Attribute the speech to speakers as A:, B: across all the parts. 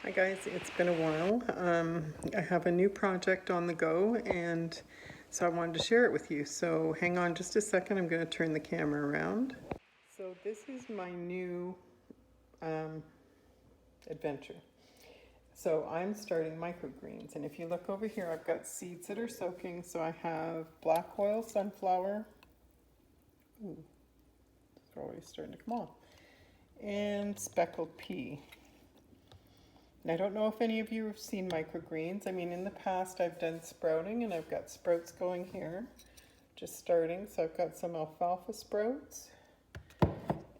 A: Hi guys, it's been a while. I have a new project on the go and so I wanted to share it with you. So hang on just a second, I'm going to turn the camera around. So this is my new um, adventure. So I'm starting microgreens, and if you look over here I've got seeds that are soaking. So I have black oil sunflower. Ooh, it's already starting to come off. And speckled pea. I don't know if any of you have seen microgreens. I mean, in the past I've done sprouting and I've got sprouts going here, just starting. So I've got some alfalfa sprouts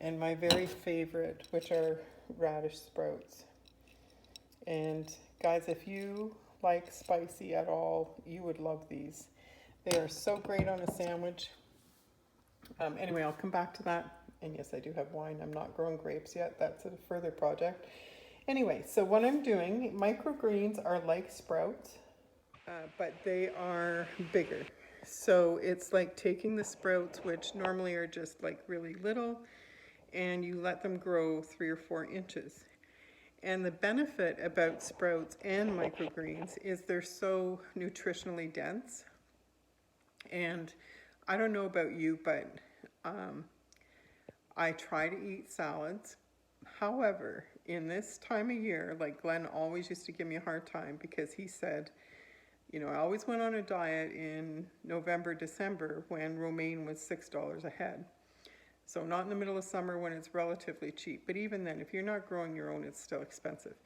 A: and my very favorite, which are radish sprouts. And guys, if you like spicy at all, you would love these. They are so great on a sandwich. Anyway, I'll come back to that. And yes, I do have wine. I'm not growing grapes yet. That's a further project. Anyway, so what I'm doing, microgreens are like sprouts, but they are bigger. So it's like taking the sprouts, which normally are just like really little, and you let them grow 3 or 4 inches. And the benefit about sprouts and microgreens is they're so nutritionally dense. And I don't know about you, but I try to eat salads. However, in this time of year, like Glenn always used to give me a hard time because he said, you know, I always went on a diet in November, December when romaine was $6 a head. So not in the middle of summer when it's relatively cheap, but even then, if you're not growing your own, it's still expensive.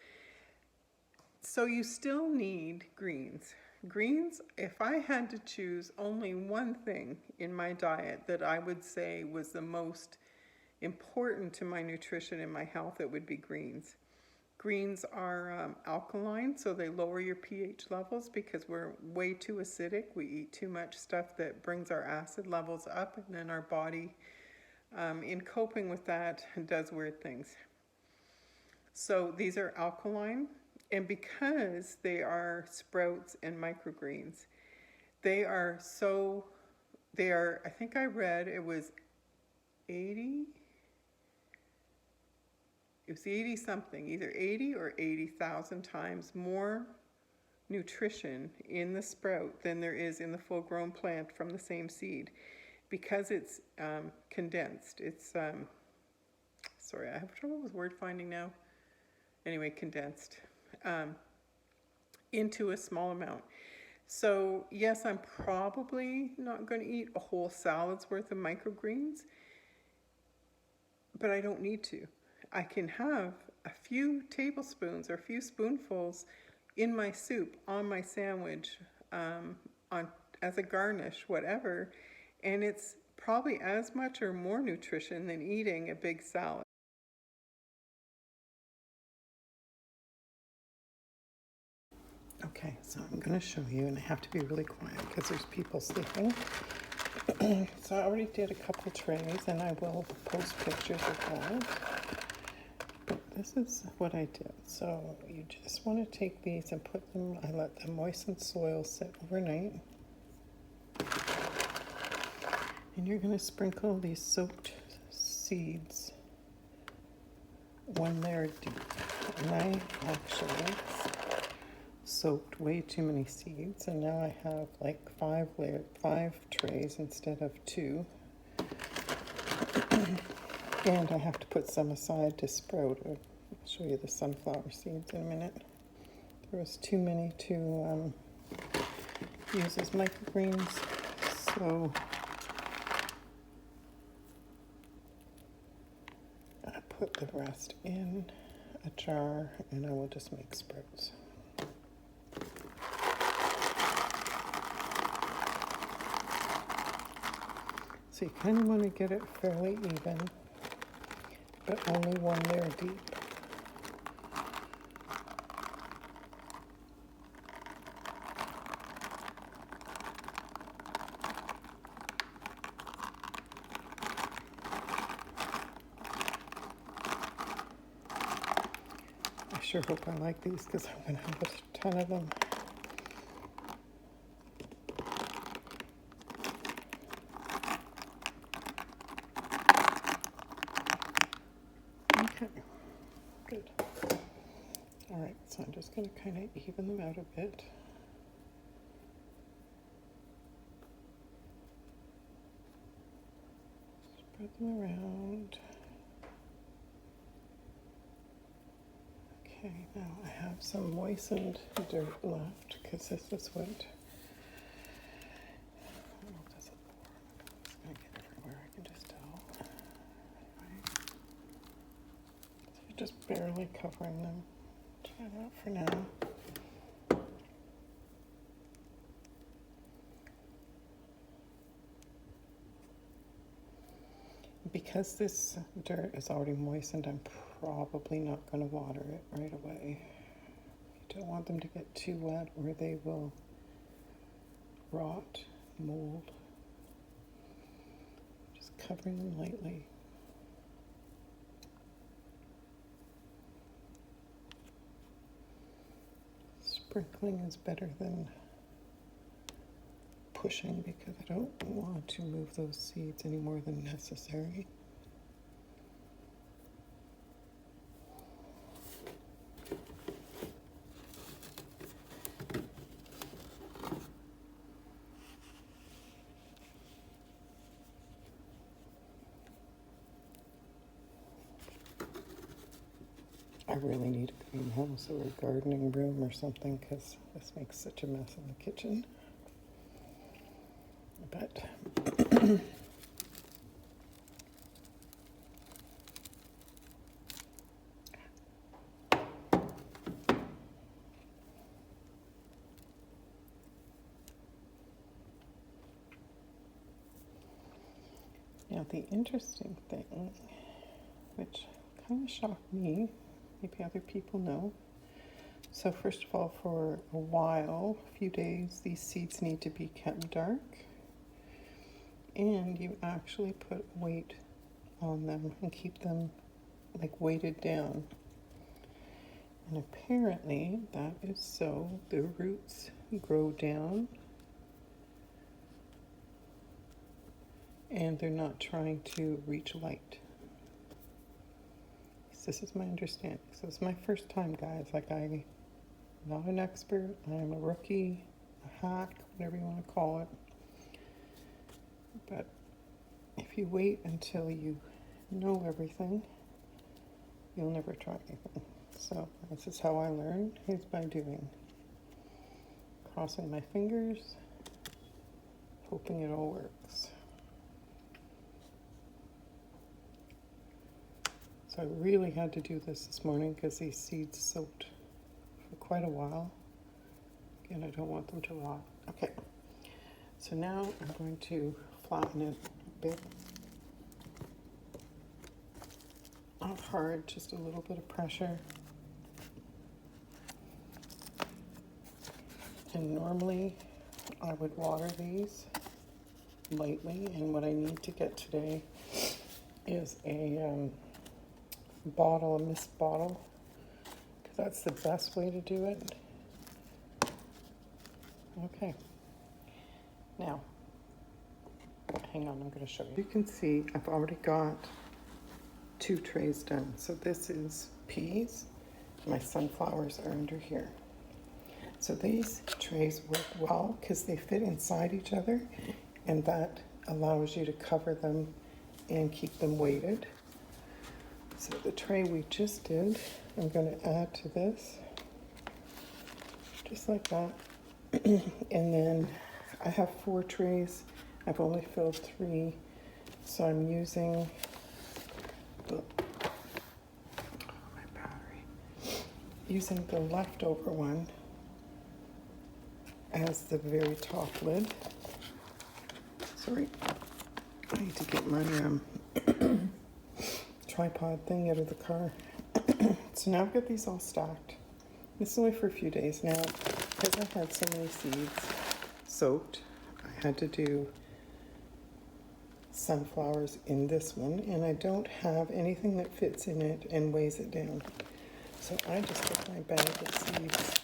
A: So you still need greens. Greens, if I had to choose only one thing in my diet that I would say was the most important to my nutrition and my health, it would be greens. Greens are alkaline, so they lower your pH levels because we're way too acidic. We eat too much stuff that brings our acid levels up, and then our body, in coping with that, does weird things. So these are alkaline, and because they are sprouts and microgreens, they are, I think I read it was 80 something, either 80 or 80,000 times more nutrition in the sprout than there is in the full grown plant from the same seed, because it's condensed. It's, sorry, I have trouble with word finding now. Anyway, condensed into a small amount. So yes, I'm probably not going to eat a whole salad's worth of microgreens, but I don't need to. I can have a few tablespoons or a few spoonfuls in my soup, on my sandwich, as a garnish, whatever, and it's probably as much or more nutrition than eating a big salad. Okay, so I'm going to show you, and I have to be really quiet because there's people sleeping. So I already did a couple trays, and I will post pictures of that. But this is what I did. So you just want to take these and put them, I let them moisten soil sit overnight. And you're going to sprinkle these soaked seeds when they're deep. And I actually soaked way too many seeds, and now I have like 5 trays instead of 2. And I have to put some aside to sprout. I'll show you the sunflower seeds in a minute. There was too many to use as microgreens, so I put the rest in a jar and I will just make sprouts. So you kind of want to get it fairly even, but only one layer deep. I sure hope I like these because I'm going to have a ton of them. Okay, good. All right, so I'm just going to kind of even them out a bit. Spread them around. Okay, now I have some moistened dirt left because this is what, I don't know if this will pour. It's going to get everywhere, I can just tell. Right. So you're just barely covering them. Try that for now. Because this dirt is already moistened, I'm probably not going to water it right away. You don't want them to get too wet or they will rot, mold. Just covering them lightly. Sprinkling is better than pushing because I don't want to move those seeds any more than necessary. I really need a greenhouse or a gardening room or something because this makes such a mess in the kitchen. But now the interesting thing, which kind of shocked me, maybe other people know. So first of all, for a while, a few days, these seeds need to be kept dark. And you actually put weight on them and keep them like weighted down. And apparently that is so the roots grow down and they're not trying to reach light. This is my understanding. So it's my first time, guys. Like, I'm not an expert. I'm a rookie, a hack, whatever you want to call it. But if you wait until you know everything, you'll never try anything. So this is how I learned, is by doing. Crossing my fingers, hoping it all works. So I really had to do this morning because these seeds soaked for quite a while. Again, I don't want them to rot. Okay, so now I'm going to flatten it a bit. Not hard, just a little bit of pressure. And normally I would water these lightly, and what I need to get today is a bottle, a mist bottle, because that's the best way to do it. Okay, now hang on, I'm going to show you. You can see I've already got 2 trays done. So this is peas. My sunflowers are under here. So these trays work well because they fit inside each other, and that allows you to cover them and keep them weighted. So the tray we just did, I'm going to add to this, just like that. And then I have 4 trays. I've only filled 3, so I'm using using the leftover one as the very top lid. Sorry, I need to get my tripod thing out of the car. So now I've got these all stacked. This is only for a few days now. Because I had so many seeds soaked, I had to do sunflowers in this one, and I don't have anything that fits in it and weighs it down. So I just took my bag of seeds,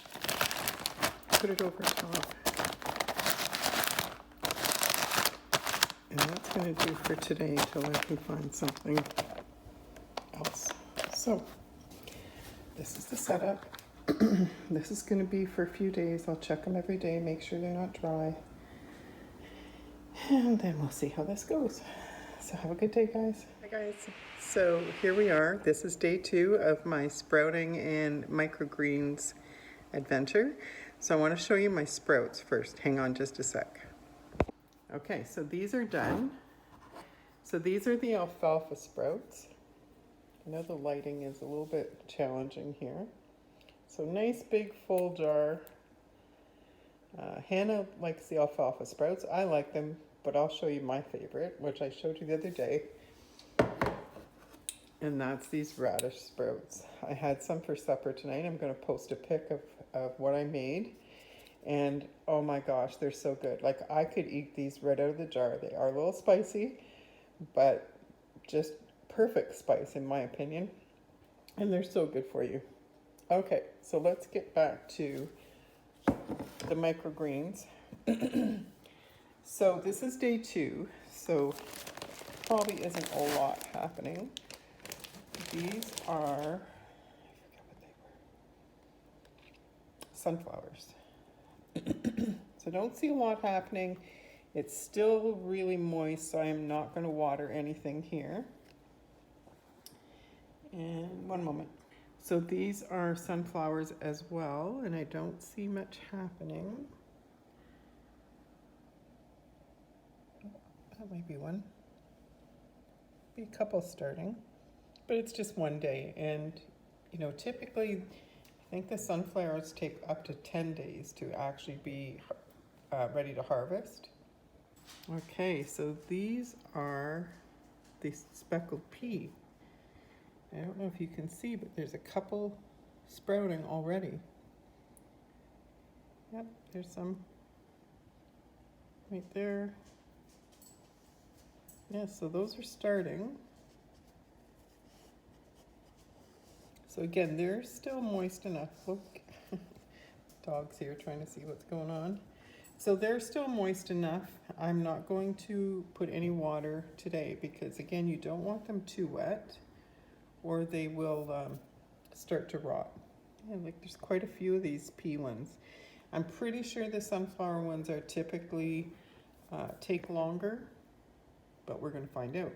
A: put it over top, and that's going to do for today until I can find something else. So this is the setup. This is going to be for a few days. I'll check them every day, make sure they're not dry. And then we'll see how this goes. So have a good day, guys. Hi, guys. So here we are. This is day 2 of my sprouting and microgreens adventure. So I want to show you my sprouts first. Hang on just a sec. Okay, so these are done. So these are the alfalfa sprouts. I know the lighting is a little bit challenging here. So nice big full jar. Hannah likes the alfalfa sprouts. I like them, but I'll show you my favorite, which I showed you the other day. And that's these radish sprouts. I had some for supper tonight. I'm going to post a pic of what I made. And oh my gosh, they're so good. Like, I could eat these right out of the jar. They are a little spicy, but just perfect spice in my opinion. And they're so good for you. Okay, so let's get back to the microgreens. So this is day 2, so probably isn't a lot happening. These are, I forget what they were, sunflowers. So don't see a lot happening. It's still really moist, so I'm not going to water anything here. And one moment. So these are sunflowers as well, and I don't see much happening. That might be one. Be a couple starting, but it's just one day. And you know, typically, I think the sunflowers take up to 10 days to actually be ready to harvest. Okay, so these are the speckled pea. I don't know if you can see, but there's a couple sprouting already. Yep, there's some right there. Yeah, so those are starting. So again, they're still moist enough. Look, dog's here trying to see what's going on. So they're still moist enough. I'm not going to put any water today because again, you don't want them too wet or they will start to rot. Yeah, like there's quite a few of these pea ones. I'm pretty sure the sunflower ones are typically take longer, but we're going to find out.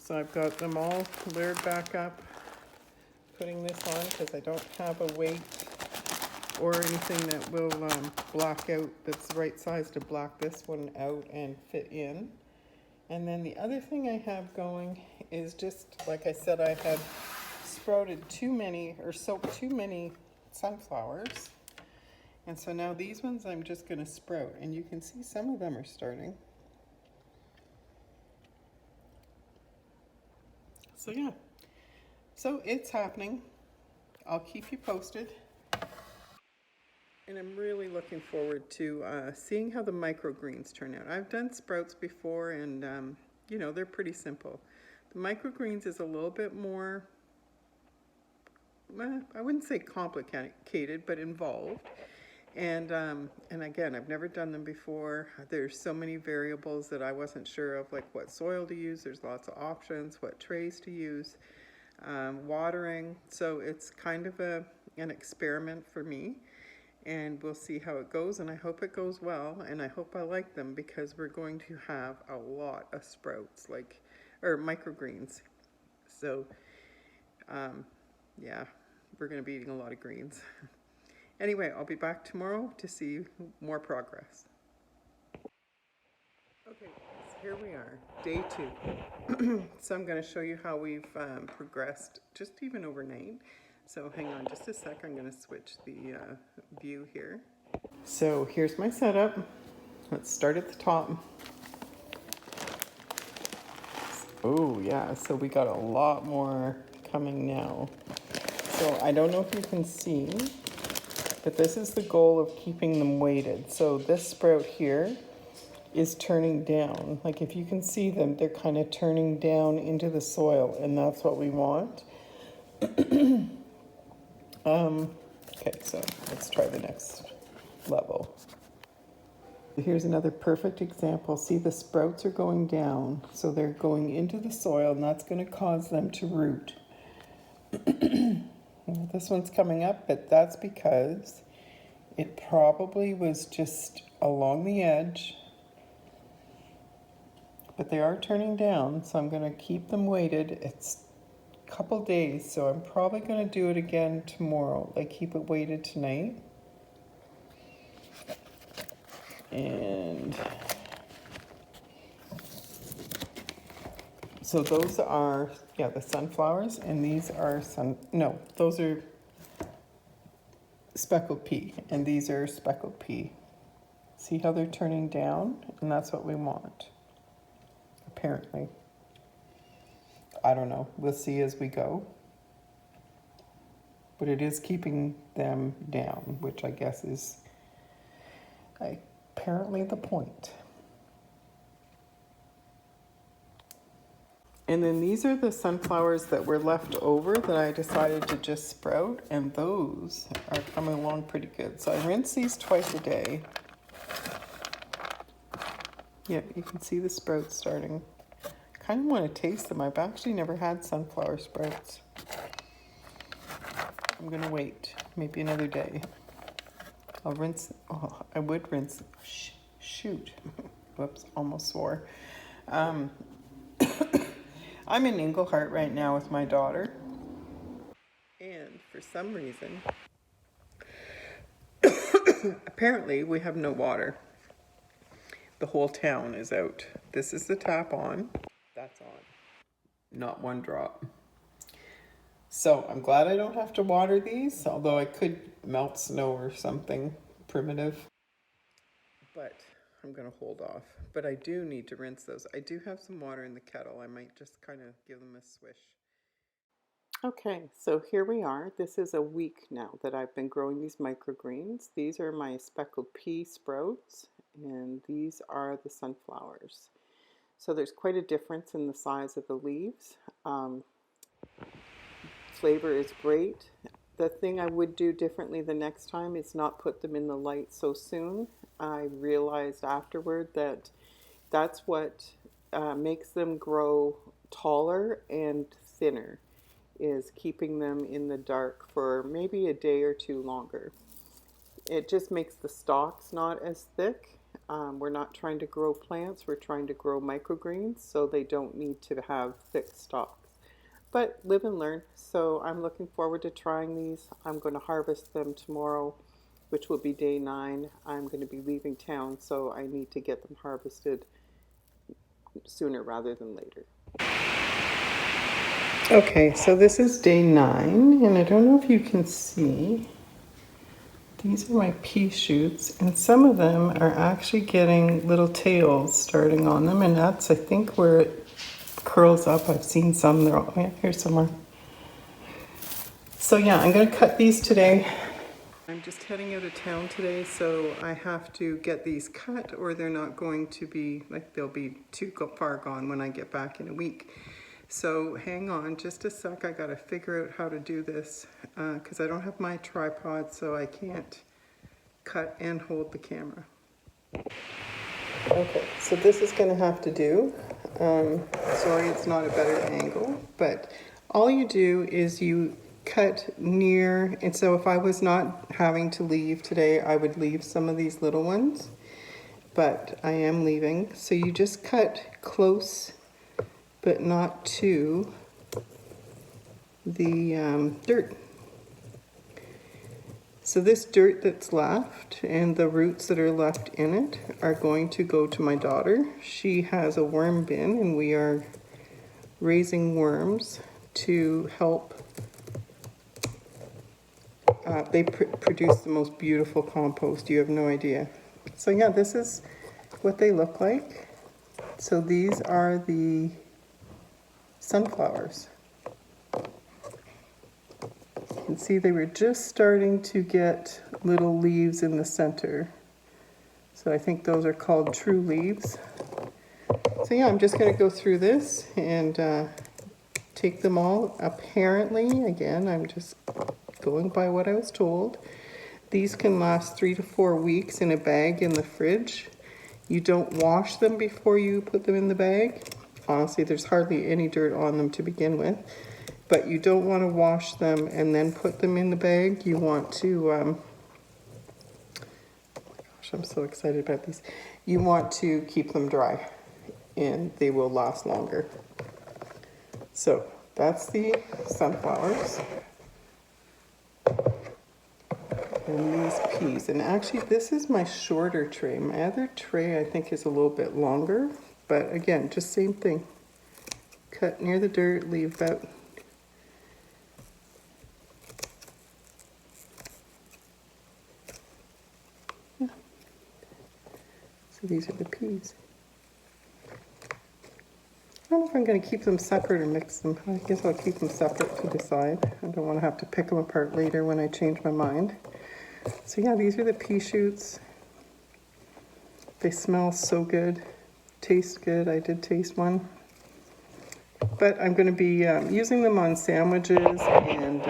A: So I've got them all layered back up, putting this on because I don't have a weight or anything that will block out, that's the right size to block this one out and fit in. And then the other thing I have going is just, like I said, I had sprouted too many or soaked too many sunflowers. And so now these ones I'm just going to sprout, and you can see some of them are starting. So yeah, so it's happening. I'll keep you posted. And I'm really looking forward to seeing how the microgreens turn out. I've done sprouts before and, you know, they're pretty simple. The microgreens is a little bit more, well, I wouldn't say complicated, but involved. And again, I've never done them before. There's so many variables that I wasn't sure of, like what soil to use. There's lots of options, what trays to use, watering. So it's kind of an experiment for me. And we'll see how it goes, and I hope it goes well, and I hope I like them because we're going to have a lot of sprouts, or microgreens. So, yeah, we're going to be eating a lot of greens. Anyway, I'll be back tomorrow to see more progress. Okay, so here we are, day 2. So I'm going to show you how we've progressed just even overnight. So hang on just a sec, I'm going to switch the view here. So here's my setup. Let's start at the top. Oh yeah, so we got a lot more coming now. So I don't know if you can see, but this is the goal of keeping them weighted. So this sprout here is turning down. Like if you can see them, they're kind of turning down into the soil, and that's what we want. Okay, so let's try the next level. Here's another perfect example. See, the sprouts are going down, so they're going into the soil, and that's going to cause them to root. This one's coming up, but that's because it probably was just along the edge. But they are turning down, so I'm going to keep them weighted. It's a couple days, so I'm probably going to do it again tomorrow. Like keep it weighted tonight. And so those are, yeah, the sunflowers, and these are those are speckled pea, and these are speckled pea. See how they're turning down? And that's what we want, apparently. I don't know. We'll see as we go. But it is keeping them down, which I guess is apparently the point. And then these are the sunflowers that were left over that I decided to just sprout, and those are coming along pretty good. So I rinse these twice a day. Yeah, you can see the sprouts starting. Kind of want to taste them. I've actually never had sunflower sprouts. I'm gonna wait maybe another day. I'll rinse. Oh, I would rinse. Shoot. Whoops, almost swore. I'm in Englehart right now with my daughter. And for some reason, apparently we have no water. The whole town is out. This is the tap on. That's on. Not one drop. So I'm glad I don't have to water these, although I could melt snow or something primitive. But I'm going to hold off. But I do need to rinse those. I do have some water in the kettle. I might just kind of give them a swish. Okay, so here we are. This is a week now that I've been growing these microgreens. These are my speckled pea sprouts, and these are the sunflowers. So there's quite a difference in the size of the leaves. Flavor is great. The thing I would do differently the next time is not put them in the light so soon. I realized afterward that that's what makes them grow taller and thinner, is keeping them in the dark for maybe a day or two longer. It just makes the stalks not as thick. We're not trying to grow plants, we're trying to grow microgreens, so they don't need to have thick stalks. But live and learn. So I'm looking forward to trying these. I'm going to harvest them tomorrow, which will be day 9. I'm going to be leaving town, so I need to get them harvested sooner rather than later. Okay, so this is day 9, and I don't know if you can see. These are my pea shoots, and some of them are actually getting little tails starting on them, and that's, I think, where it curls up. I've seen some. They're all, yeah, here somewhere. So yeah, I'm going to cut these today. I'm just heading out of town today, so I have to get these cut, or they're not going to be, like, they'll be too far gone when I get back in a week. So hang on just a sec. I got to figure out how to do this because I don't have my tripod, so I can't cut and hold the camera. Okay, so this is going to have to do. Sorry, it's not a better angle, but all you do is you cut near, and so if I was not having to leave today, I would leave some of these little ones, but I am leaving. So you just cut close, but not to the dirt. So this dirt that's left and the roots that are left in it are going to go to my daughter. She has a worm bin, and we are raising worms to help. They produce the most beautiful compost. You have no idea. So yeah, this is what they look like. So these are the sunflowers. You can see they were just starting to get little leaves in the center. So I think those are called true leaves. So yeah, I'm just going to go through this and take them all. Apparently, again, I'm just going by what I was told. These can last 3 to 4 weeks in a bag in the fridge. You don't wash them before you put them in the bag. Honestly, there's hardly any dirt on them to begin with. but you don't want to wash them and then put them in the bag. You want to, oh my gosh, I'm so excited about these. You want to keep them dry and they will last longer. So that's the sunflowers. And these peas. And actually this is my shorter tray. My other tray I think is a little bit longer, but again, just same thing. Cut near the dirt, leave about so these are the peas. I don't know if I'm going to keep them separate or mix them. I guess I'll keep them separate to decide. I don't want to have to pick them apart later when I change my mind. So yeah, these are the pea shoots. They smell so good, taste good. I did taste one. But I'm going to be using them on sandwiches and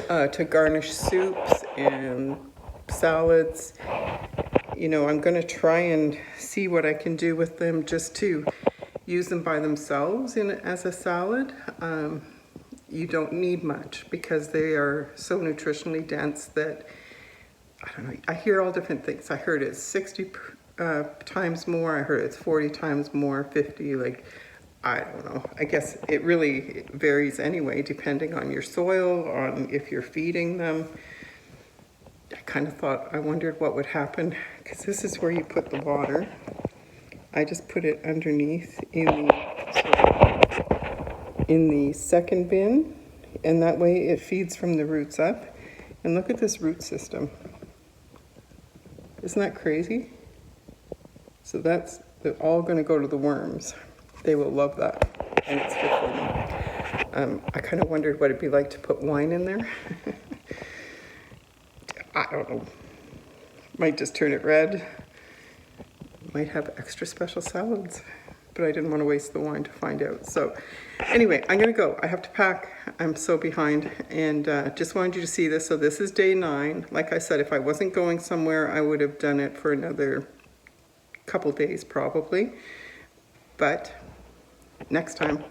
A: to garnish soups and salads. You know, I'm going to try and see what I can do with them just to use them by themselves as a salad. You don't need much because they are so nutritionally dense that, I don't know, I hear all different things. I heard it's 60 times more, I heard it's 40 times more, 50, like, I don't know. I guess it really varies anyway, depending on your soil, on if you're feeding them. I kind of thought, I wondered what would happen, because this is where you put the water. I just put it underneath in the second bin, and that way it feeds from the roots up. And look at this root system. Isn't that crazy? So they're all going to go to the worms. They will love that, and it's good for them. I kind of wondered what it'd be like to put wine in there. I don't know. Might just turn it red. Might have extra special salads, but I didn't want to waste the wine to find out. So anyway, I'm going to go. I have to pack. I'm so behind, and just wanted you to see this. So this is day 9. Like I said, if I wasn't going somewhere, I would have done it for another couple days probably. But next time.